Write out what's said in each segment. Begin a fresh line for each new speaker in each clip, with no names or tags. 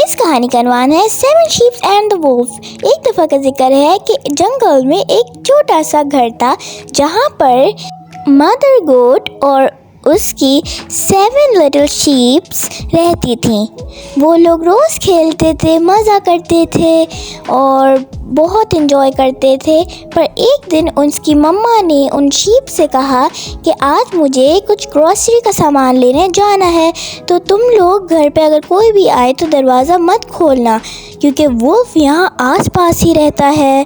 इस कहानी का अनुवाद है seven sheeps and the wolf. एक दफ़ा का जिक्र है कि जंगल में एक छोटा सा घर था जहाँ पर मदर गोट और उसकी 7 लिटिल शीप्स रहती थीं। वो लोग रोज़ खेलते थे, मज़ा करते थे और बहुत इन्जॉय करते थे। पर एक दिन उसकी मम्मा ने उन शीप से कहा कि आज मुझे कुछ ग्रॉसरी का सामान लेने जाना है, तो तुम लोग घर पे अगर कोई भी आए तो दरवाज़ा मत खोलना, क्योंकि वुल्फ यहाँ आस-पास ही रहता है।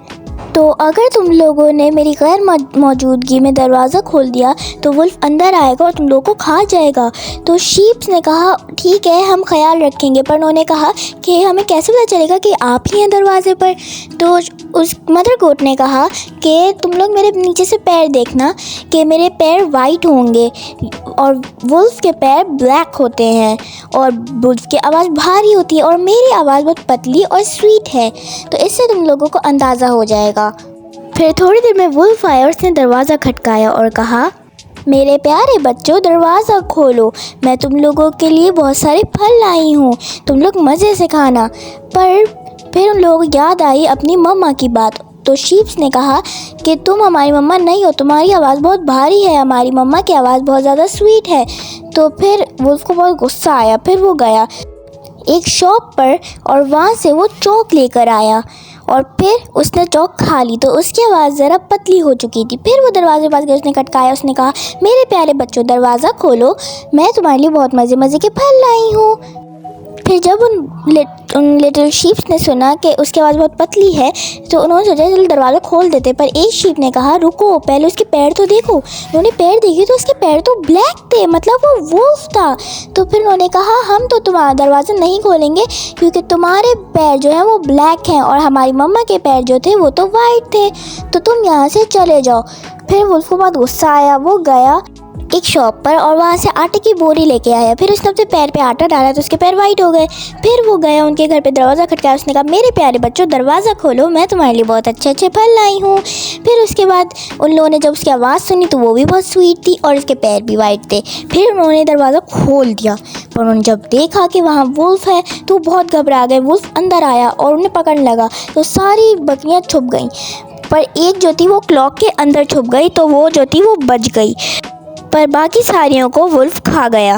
तो अगर तुम लोगों ने मेरी गैर मौजूदगी में दरवाज़ा खोल दिया तो वुल्फ अंदर आएगा और तुम लोगों को खा जाएगा। तो शीप्स ने कहा ठीक है, हम ख्याल रखेंगे। पर उन्होंने कहा कि हमें कैसे पता चलेगा कि आप ही हैं दरवाजे पर। तो उस मदर गोट ने कहा कि तुम लोग मेरे नीचे से पैर देखना कि मेरे पैर वाइट होंगे और वुल्फ के पैर ब्लैक होते हैं और वुल्फ की आवाज़ भारी होती है और मेरी आवाज़ बहुत पतली और स्वीट है, तो इससे तुम लोगों को अंदाज़ा हो जाएगा। फिर थोड़ी देर में वुल्फ आया और उसने दरवाज़ा खटकाया और कहा, मेरे प्यारे बच्चों दरवाज़ा खोलो, मैं तुम लोगों के लिए बहुत सारे फल लाई हूँ, तुम लोग मज़े से खाना। पर फिर उन लोगों को याद आई अपनी मम्मा की बात। तो शीप्स ने कहा कि तुम हमारी मम्मा नहीं हो, तुम्हारी आवाज़ बहुत भारी है, हमारी मम्मा की आवाज़ बहुत ज़्यादा स्वीट है। तो फिर वुल्फ को बहुत गुस्सा आया। फिर वो गया एक शॉप पर और वहाँ से वो चौक लेकर आया और फिर उसने चौक खा ली। तो उसकी आवाज़ ज़रा पतली हो चुकी थी। फिर वो दरवाजे के पास गया, उसने खटकाया, उसने कहा, मेरे प्यारे बच्चों दरवाज़ा खोलो, मैं तुम्हारे लिए बहुत मज़े मज़े के फल लाई हूँ। फिर जब उन लिटिल शीप्स ने सुना कि उसकी आवाज़ बहुत पतली है तो उन्होंने सोचा चलो दरवाज़ा खोल देते। पर एक शीप ने कहा रुको, पहले उसके पैर तो देखो। उन्होंने पैर देखे तो उसके पैर तो ब्लैक थे, मतलब वो वुल्फ था। तो फिर उन्होंने कहा हम तो तुम्हारा दरवाज़ा नहीं खोलेंगे क्योंकि तुम्हारे पैर जो हैं वो ब्लैक हैं और हमारी मम्मा के पैर जो थे वो तो वाइट थे, तो तुम यहाँ से चले जाओ। फिर वुल्फ को बहुत गुस्सा आया। वो गया एक शॉप पर और वहाँ से आटे की बोरी लेके आया। फिर उसने अपने पैर पे आटा डाला तो उसके पैर वाइट हो गए। फिर वो गया उनके घर पे, दरवाज़ा खटकाया, उसने कहा मेरे प्यारे बच्चों दरवाज़ा खोलो, मैं तुम्हारे लिए बहुत अच्छे अच्छे फल लाई हूँ। फिर उसके बाद उन लोगों ने जब उसकी आवाज़ सुनी तो वो भी बहुत स्वीट थी और उसके पैर भी वाइट थे। फिर उन्होंने दरवाज़ा खोल दिया, पर उन्होंने जब देखा कि वहाँ वुल्फ है तो बहुत घबरा गए। वुल्फ अंदर आया और उन्हें पकड़ने लगा तो सारी बकरियाँ छुप गईं, पर एक जो थी वो क्लॉक के अंदर छुप गई तो वो जो थी वो बच गई, पर बाकी सारियों को वुल्फ खा गया।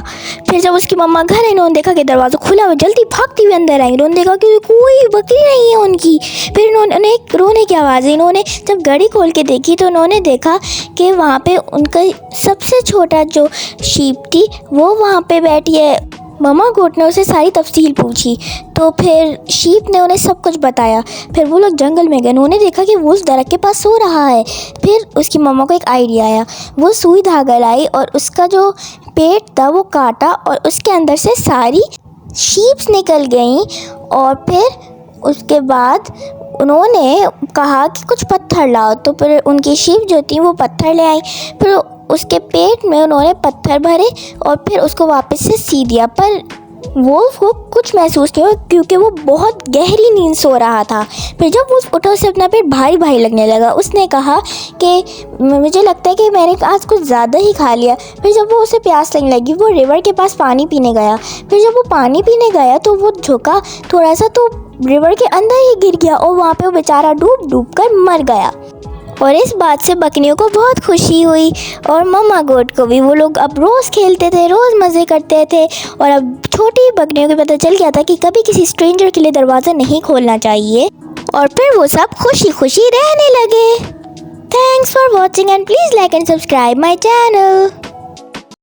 फिर जब उसकी मम्मा घर आई, इन्होंने देखा कि दरवाज़ा खुला हुआ, जल्दी भागती हुई अंदर आई। इन्होंने देखा कि कोई बकरी नहीं है उनकी। फिर इन्होंने एक रोने की आवाज़ आई। इन्होंने जब घड़ी खोल के देखी तो उन्होंने देखा कि वहाँ पे उनका सबसे छोटा जो शीप थी वो वहाँ पे बैठी है। मम्मा गोट ने उसे सारी तफसील पूछी तो फिर शीप ने उन्हें सब कुछ बताया। फिर वो लोग जंगल में गए। उन्होंने देखा कि वुल्फ दरख्त के पास सो रहा है। फिर उसकी मम्मा को एक आइडिया आया। वो सुई धागा लाई और उसका जो पेट था वो काटा और उसके अंदर से सारी शीप्स निकल गईं। और फिर उसके बाद उन्होंने कहा कि कुछ पत्थर लाओ, तो फिर उनकी शीप जो थी वो पत्थर ले आई। फिर उसके पेट में उन्होंने पत्थर भरे और फिर उसको वापस से सी दिया। पर वुल्फ को कुछ महसूस नहीं हुआ क्योंकि वो बहुत गहरी नींद सो रहा था। फिर जब वुल्फ उठा उसे अपना पेट भारी भारी लगने लगा। उसने कहा कि मुझे लगता है कि मैंने आज कुछ ज़्यादा ही खा लिया। फिर जब वो उसे प्यास लगने लगी वो रिवर के पास पानी पीने गया। फिर जब वो पानी पीने गया तो वो झुका थोड़ा सा तो रिवर के अंदर ही गिर गया और वहाँ पे वो बेचारा डूब डूब कर मर गया। और इस बात से बकरियों को बहुत खुशी हुई और मम्मा गोट को भी। वो लोग अब रोज़ खेलते थे, रोज़ मज़े करते थे और अब छोटी बकरियों को पता चल गया था कि कभी किसी स्ट्रेंजर के लिए दरवाज़ा नहीं खोलना चाहिए और फिर वो सब खुशी खुशी रहने लगे। Thanks for watching and please like and subscribe my channel.